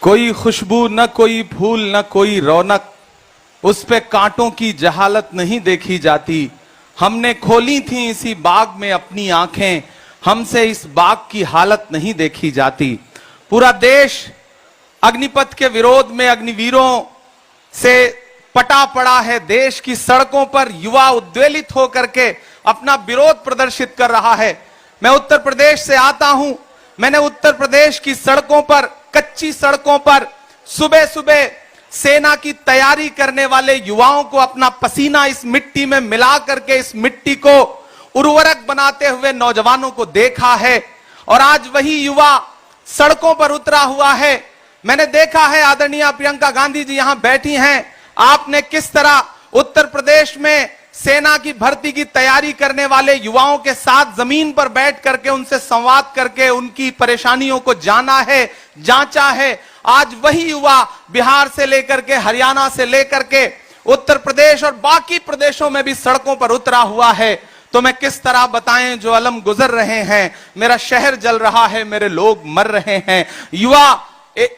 कोई खुशबू न कोई फूल न कोई रौनक, उस पे कांटों की जहालत नहीं देखी जाती। हमने खोली थी इसी बाग में अपनी आंखें, हमसे इस बाग की हालत नहीं देखी जाती। पूरा देश अग्निपथ के विरोध में अग्निवीरों से पटा पड़ा है। देश की सड़कों पर युवा उद्वेलित होकर के अपना विरोध प्रदर्शित कर रहा है। मैं उत्तर प्रदेश से आता हूं। मैंने उत्तर प्रदेश की सड़कों पर, कच्ची सड़कों पर सुबह सुबह सेना की तैयारी करने वाले युवाओं को अपना पसीना इस मिट्टी में मिला करके इस मिट्टी को उर्वरक बनाते हुए नौजवानों को देखा है। और आज वही युवा सड़कों पर उतरा हुआ है। मैंने देखा है, आदरणीय प्रियंका गांधी जी यहां बैठी हैं, आपने किस तरह उत्तर प्रदेश में सेना की भर्ती की तैयारी करने वाले युवाओं के साथ जमीन पर बैठ करके उनसे संवाद करके उनकी परेशानियों को जाना है, जांचा है। आज वही युवा बिहार से लेकर के, हरियाणा से लेकर के उत्तर प्रदेश और बाकी प्रदेशों में भी सड़कों पर उतरा हुआ है। तो मैं किस तरह बताएं जो अलम गुजर रहे हैं। मेरा शहर जल रहा है, मेरे लोग मर रहे हैं। युवा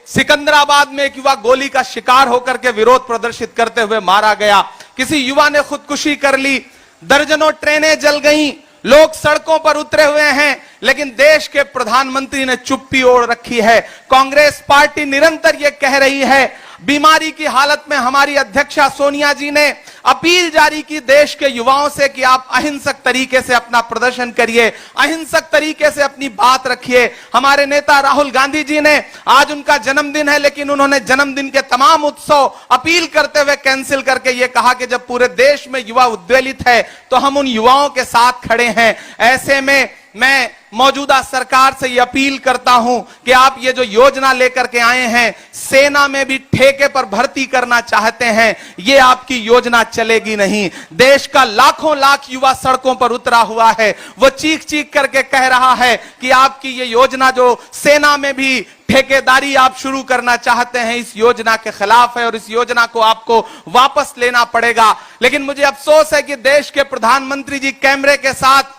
सिकंदराबाद में एक युवा गोली का शिकार होकर के विरोध प्रदर्शित करते हुए मारा गया। किसी युवा ने खुदकुशी कर ली। दर्जनों ट्रेनें जल गईं। लोग सड़कों पर उतरे हुए हैं, लेकिन देश के प्रधानमंत्री ने चुप्पी ओढ़ रखी है। कांग्रेस पार्टी निरंतर यह कह रही है। बीमारी की हालत में हमारी अध्यक्षा सोनिया जी ने अपील जारी की देश के युवाओं से कि आप अहिंसक तरीके से अपना प्रदर्शन करिए, अहिंसक तरीके से अपनी बात रखिए। हमारे नेता राहुल गांधी जी ने, आज उनका जन्मदिन है, लेकिन उन्होंने जन्मदिन के तमाम उत्सव अपील करते हुए कैंसिल करके ये कहा कि जब पूरे देश में युवा उद्वेलित है तो हम उन युवाओं के साथ खड़े हैं। ऐसे में मैं मौजूदा सरकार से यह अपील करता हूं कि आप ये जो योजना लेकर के आए हैं, सेना में भी ठेके पर भर्ती करना चाहते हैं, ये आपकी योजना चलेगी नहीं। देश का लाखों लाख युवा सड़कों पर उतरा हुआ है। वो चीख चीख करके कह रहा है कि आपकी ये योजना जो सेना में भी ठेकेदारी आप शुरू करना चाहते हैं, इस योजना के खिलाफ है और इस योजना को आपको वापस लेना पड़ेगा। लेकिन मुझे अफसोस है कि देश के प्रधानमंत्री जी कैमरे के साथ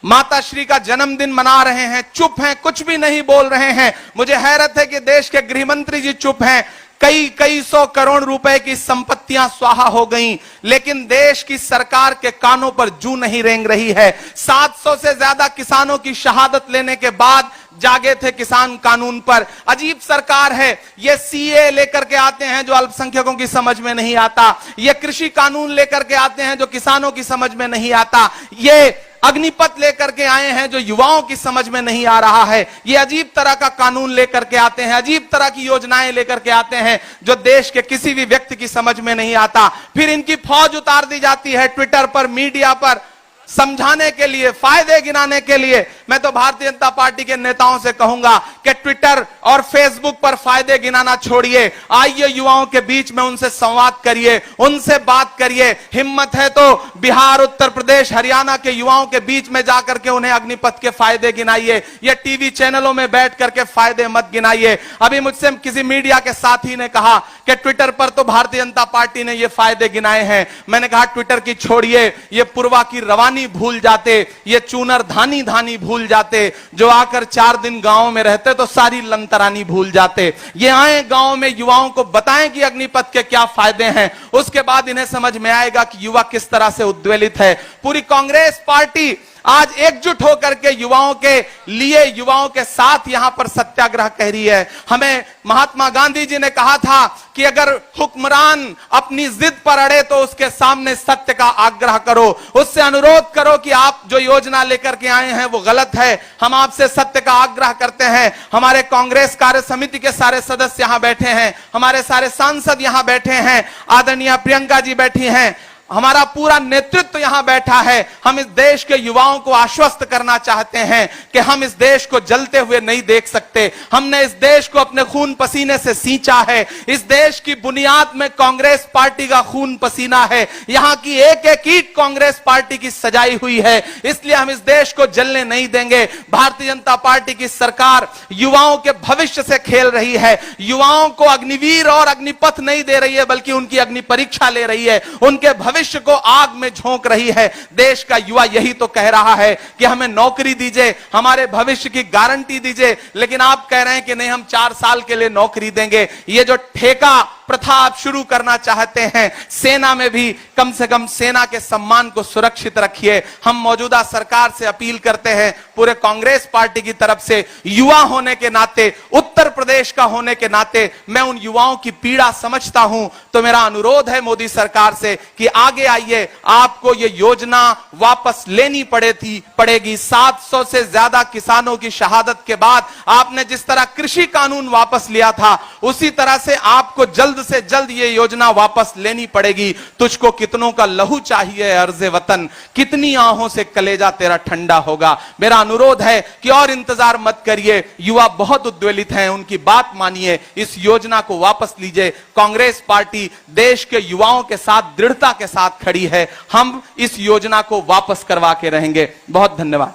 माता श्री का जन्मदिन मना रहे हैं, चुप हैं, कुछ भी नहीं बोल रहे हैं। मुझे हैरत है कि देश के गृह मंत्री जी चुप हैं। कई सौ करोड़ रुपए की संपत्तियां स्वाहा हो गईं, लेकिन देश की सरकार के कानों पर जूं नहीं रेंग रही है। 700 से ज्यादा किसानों की शहादत लेने के बाद जागे थे किसान कानून पर। अजीब सरकार है। ये सीए लेकर के आते हैं जो अल्पसंख्यकों की समझ में नहीं आता। ये कृषि कानून लेकर के आते हैं जो किसानों की समझ में नहीं आता। ये अग्निपथ लेकर के आए हैं जो युवाओं की समझ में नहीं आ रहा है। ये अजीब तरह का कानून लेकर के आते हैं, अजीब तरह की योजनाएं लेकर के आते हैं जो देश के किसी भी व्यक्ति की समझ में नहीं आता। फिर इनकी फौज उतार दी जाती है ट्विटर पर, मीडिया पर, समझाने के लिए, फायदे गिनाने के लिए। मैं तो भारतीय जनता पार्टी के नेताओं से कहूंगा कि ट्विटर और फेसबुक पर फायदे गिनाना छोड़िए, आइए युवाओं के बीच में उनसे संवाद करिए, उनसे बात करिए। हिम्मत है तो बिहार, उत्तर प्रदेश, हरियाणा के युवाओं के बीच में जाकर के उन्हें अग्निपथ के फायदे गिनाइए। ये टीवी चैनलों में बैठ करके फायदे मत गिनाइए। अभी मुझसे किसी मीडिया के साथी ने कहा कि ट्विटर पर तो भारतीय जनता पार्टी ने ये फायदे गिनाए हैं। मैंने कहा ट्विटर की छोड़िए, ये पूर्वा की रवानी भूल जाते, ये चूनर धानी धानी भूल जाते। जो आकर 4 दिन गांव में रहते तो सारी लंतरानी भूल जाते। ये आए गांव में, युवाओं को बताएं कि अग्निपथ के क्या फायदे हैं, उसके बाद इन्हें समझ में आएगा कि युवा किस तरह से उद्वेलित है। पूरी कांग्रेस पार्टी आज एकजुट होकर के युवाओं के लिए, युवाओं के साथ यहां पर सत्याग्रह कह रही है। हमें महात्मा गांधी जी ने कहा था कि अगर हुक्मरान अपनी जिद पर अड़े तो उसके सामने सत्य का आग्रह करो, उससे अनुरोध करो कि आप जो योजना लेकर के आए हैं वो गलत है। हम आपसे सत्य का आग्रह करते हैं। हमारे कांग्रेस कार्य समिति के सारे सदस्य यहां बैठे हैं, हमारे सारे सांसद यहां बैठे हैं, आदरणीय प्रियंका जी बैठी हैं, हमारा पूरा नेतृत्व यहां बैठा है। हम इस देश के युवाओं को आश्वस्त करना चाहते हैं कि हम इस देश को जलते हुए नहीं देख सकते। हमने इस देश को अपने खून पसीने से सींचा है। इस देश की बुनियाद में कांग्रेस पार्टी का खून पसीना है। यहां की एक एक ईंट कांग्रेस पार्टी की सजाई हुई है। इसलिए हम इस देश को जलने नहीं देंगे। भारतीय जनता पार्टी की सरकार युवाओं के भविष्य से खेल रही है। युवाओं को अग्निवीर और अग्निपथ नहीं दे रही है, बल्कि उनकी अग्नि परीक्षा ले रही है। उनके भविष्य को आग में झोंक रही है। देश का युवा यही तो कह रहा है कि हमें नौकरी दीजिए, हमारे भविष्य की गारंटी दीजिए, लेकिन आप कह रहे हैं कि नहीं, हम 4 साल के लिए नौकरी देंगे। ये जो ठेका प्रथा आप शुरू करना चाहते हैं, सेना में भी कम से कम सेना के सम्मान को सुरक्षित रखिए। हम मौजूदा सरकार से अपील करते हैं, पूरे कांग्रेस पार्टी की तरफ से, युवा होने के नाते, उत्तर प्रदेश का होने के नाते मैं उन युवाओं की पीड़ा समझता हूं। तो मेरा अनुरोध है मोदी सरकार से कि आगे आइए, आपको यह योजना वापस लेनी पड़ेगी। 700 से ज्यादा किसानों की शहादत के बाद आपने जिस तरह कृषि कानून वापस लिया था, उसी तरह से आपको जल्द से जल्द ये योजना वापस लेनी पड़ेगी। तुझको कितनों का लहू चाहिए अर्ज़े वतन, कितनी आहों से कलेजा तेरा ठंडा होगा। मेरा अनुरोध है कि और इंतजार मत करिए, युवा बहुत उद्वेलित हैं, उनकी बात मानिए, इस योजना को वापस लीजिए। कांग्रेस पार्टी देश के युवाओं के साथ दृढ़ता के साथ खड़ी है। हम इस योजना को वापस करवा के रहेंगे। बहुत धन्यवाद।